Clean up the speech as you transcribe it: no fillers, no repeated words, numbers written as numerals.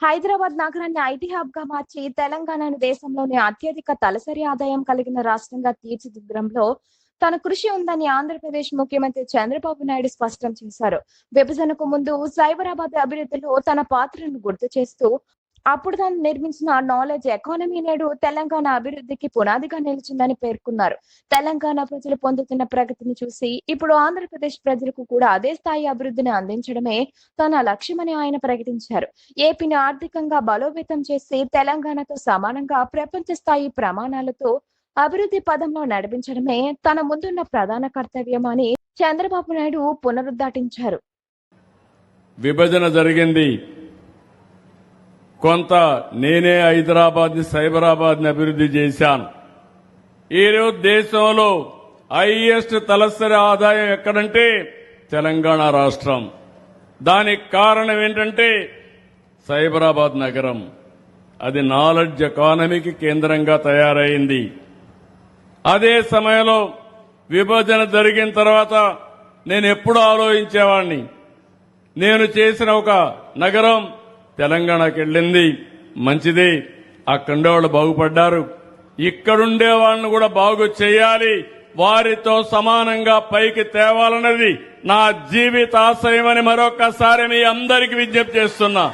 హైదరాబాద్ నగరాన్ని IT hub గా మార్చి తెలంగాణను దేశంలోనే అత్యధిక తలసరి ఆదాయం కలిగిన రాష్ట్రంగా తీర్చిదిద్దడంలో తన కృషి ఉందని ఆంధ్రప్రదేశ్ ముఖ్యమంత్రి చంద్రబాబు నాయుడు స్పష్టం చేశారు. విభజనకు ముందు సైబరాబాద్ అభివృద్ధిలో తన పాత్రను గుర్తు చేస్తూ అప్పుడు తాను నిర్మించిన నాలెడ్జ్ ఎకానమీ నేడు తెలంగాణ అభివృద్ధికి పునాదిగా నిలిచిందని పేర్కొన్నారు. తెలంగాణ ప్రజలు పొందుతున్న ప్రగతిని చూసి ఇప్పుడు ఆంధ్రప్రదేశ్ ప్రజలకు కూడా అదే స్థాయి అభివృద్ధిని అందించడమే తన లక్ష్యమని ఆయన ప్రకటించారు. ఏపీని ఆర్థికంగా బలోపేతం చేసి తెలంగాణతో సమానంగా ప్రపంచ స్థాయి ప్రమాణాలతో అభివృద్ధి పదంలో నడిపించడమే తన ముందున్న ప్రధాన కర్తవ్యమని చంద్రబాబు నాయుడు పునరుద్ఘాటించారు. విభజన జరిగింది. కొంత నేనే హైదరాబాద్ ని సైబరాబాద్ ని అభివృద్ధి చేశాను. ఈరోజు దేశంలో హైయెస్ట్ తలసరి ఆదాయం ఎక్కడంటే తెలంగాణ రాష్ట్రం. దానికి కారణం ఏంటంటే సైబరాబాద్ నగరం. అది నాలెడ్జ్ ఎకానమీకి కేంద్రంగా తయారైంది. అదే సమయంలో విభజన జరిగిన తర్వాత నేను ఎప్పుడూ ఆలోచించేవాడిని, నేను చేసిన ఒక నగరం తెలంగాణకి వెళ్ళింది, మంచిది, అక్కడుండే వాళ్ళు బాగుపడ్డారు, ఇక్కడుండే వాళ్ళని కూడా బాగు చేయాలి, వారితో సమానంగా పైకి తేవాలన్నది నా జీవితాశయమని మరొకసారి మీ అందరికీ విజ్ఞప్తి చేస్తున్నా.